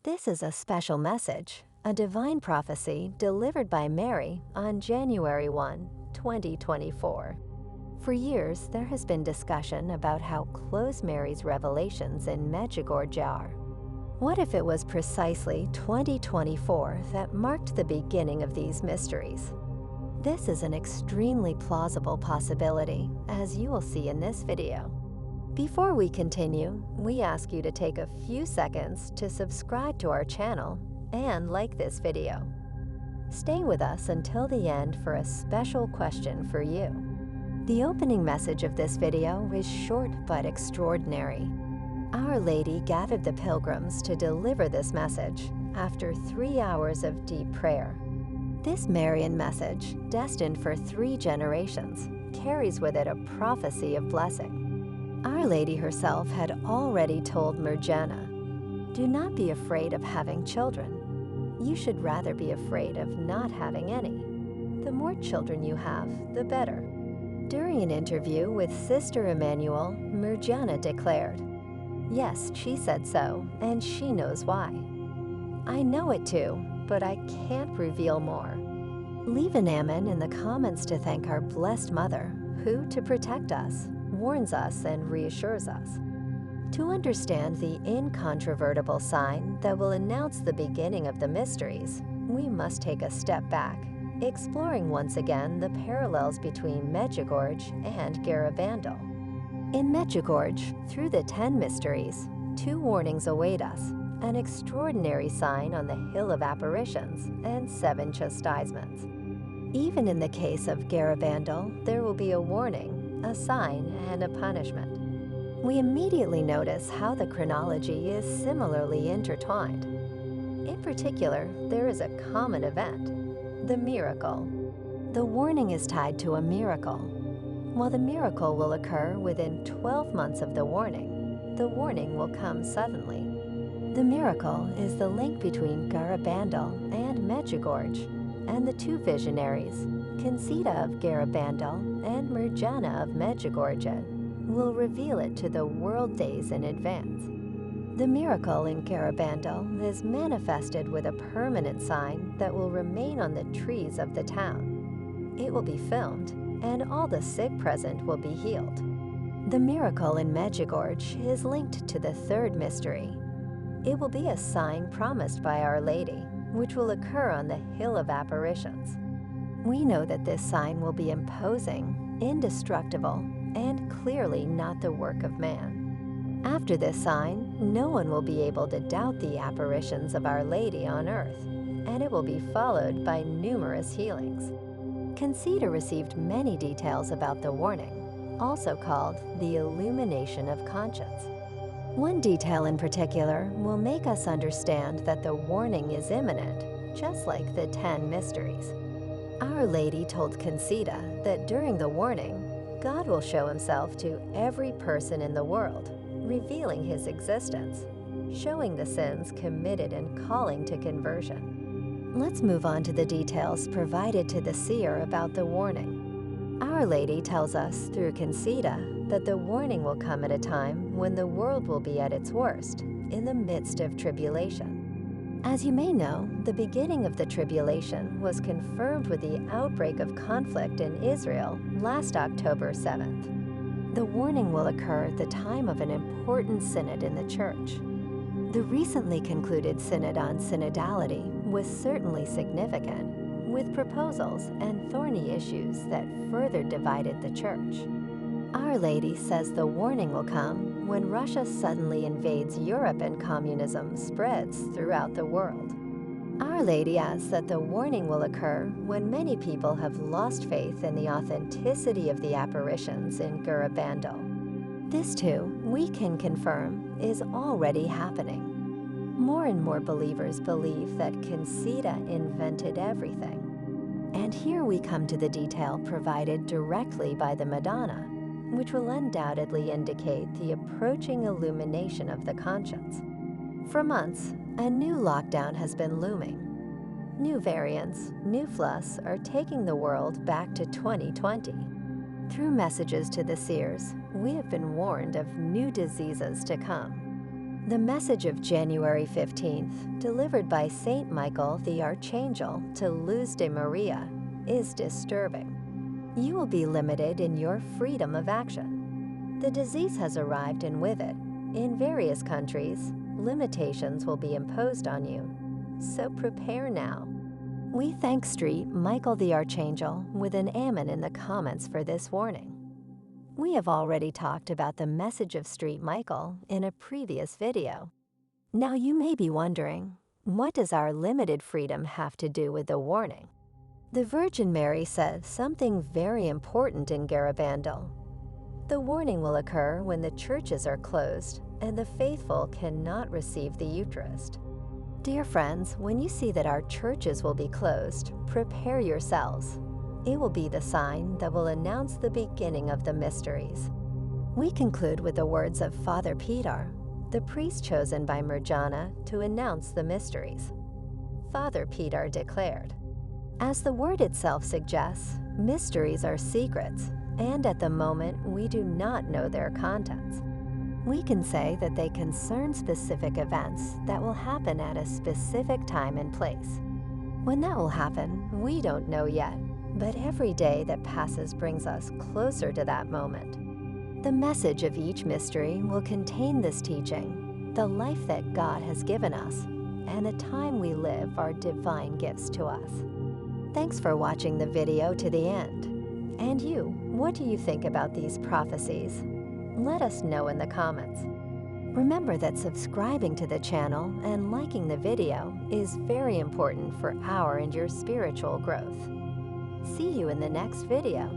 This is a special message, a divine prophecy delivered by Mary on January 1, 2024. For years, there has been discussion about how close Mary's revelations in Medjugorje are. What if it was precisely 2024 that marked the beginning of these mysteries? This is an extremely plausible possibility, as you will see in this video. Before we continue, we ask you to take a few seconds to subscribe to our channel and like this video. Stay with us until the end for a special question for you. The opening message of this video is short but extraordinary. Our Lady gathered the pilgrims to deliver this message after 3 hours of deep prayer. This Marian message, destined for 3 generations, carries with it a prophecy of blessing. Our Lady herself had already told Madonna, "Do not be afraid of having children. You should rather be afraid of not having any. The more children you have, the better." During an interview with Sister Emmanuel, Madonna declared, "Yes, she said so, and she knows why. I know it too, but I can't reveal more." Leave an amen in the comments to thank our blessed Mother, who, to protect us, warns us and reassures us. To understand the incontrovertible sign that will announce the beginning of the mysteries, we must take a step back, exploring once again the parallels between Medjugorje and Garabandal. In Medjugorje, through the 10 mysteries, 2 warnings await us: an extraordinary sign on the Hill of Apparitions and 7 chastisements. Even in the case of Garabandal, there will be a warning, a sign, and a punishment. We immediately notice how the chronology is similarly intertwined. In particular, there is a common event, the miracle. The warning is tied to a miracle. While the miracle will occur within 12 months of the warning will come suddenly. The miracle is the link between Garabandal and Medjugorje, and the 2 visionaries, Conveyed of Garabandal and Marian of Medjugorje, will reveal it to the world days in advance. The miracle in Garabandal is manifested with a permanent sign that will remain on the trees of the town. It will be filmed, and all the sick present will be healed. The miracle in Medjugorje is linked to the 3rd mystery. It will be a sign promised by Our Lady, which will occur on the Hill of Apparitions. We know that this sign will be imposing, indestructible, and clearly not the work of man. After this sign, no one will be able to doubt the apparitions of Our Lady on earth, and it will be followed by numerous healings. Conveyed received many details about the warning, also called the illumination of conscience. One detail in particular will make us understand that the warning is imminent, just like the 10 mysteries. Our Lady told Conveyed that during the warning, God will show himself to every person in the world, revealing his existence, showing the sins committed and calling to conversion. Let's move on to the details provided to the seer about the warning. Our Lady tells us through Conveyed that the warning will come at a time when the world will be at its worst, in the midst of tribulation. As you may know, the beginning of the tribulation was confirmed with the outbreak of conflict in Israel last October 7th. The warning will occur at the time of an important synod in the Church. The recently concluded Synod on Synodality was certainly significant, with proposals and thorny issues that further divided the Church. Our Lady says the warning will come when Russia suddenly invades Europe and communism spreads throughout the world. Our Lady adds that the warning will occur when many people have lost faith in the authenticity of the apparitions in Garabandal. This too, we can confirm, is already happening. More and more believers believe that Conveyed invented everything. And here we come to the detail provided directly by the Madonna, which will undoubtedly indicate the approaching illumination of the conscience. For months, a new lockdown has been looming. New variants, new flus, are taking the world back to 2020. Through messages to the seers, we have been warned of new diseases to come. The message of January 15th, delivered by Saint Michael the Archangel to Luz de Maria, is disturbing. You will be limited in your freedom of action. The disease has arrived, and with it, in various countries, limitations will be imposed on you. So prepare now. We thank Street Michael the Archangel with an amen in the comments for this warning. We have already talked about the message of Street Michael in a previous video. Now you may be wondering, what does our limited freedom have to do with the warning? The Virgin Mary says something very important in Garabandal. The warning will occur when the churches are closed and the faithful cannot receive the Eucharist. Dear friends, when you see that our churches will be closed, prepare yourselves. It will be the sign that will announce the beginning of the mysteries. We conclude with the words of Father Peter, the priest chosen by Madonna to announce the mysteries. Father Peter declared, "As the word itself suggests, mysteries are secrets, and at the moment we do not know their contents. We can say that they concern specific events that will happen at a specific time and place. When that will happen, we don't know yet. But every day that passes brings us closer to that moment. The message of each mystery will contain this teaching, the life that God has given us, and the time we live are divine gifts to us." Thanks for watching the video to the end. And you, what do you think about these prophecies? Let us know in the comments. Remember that subscribing to the channel and liking the video is very important for our and your spiritual growth. See you in the next video.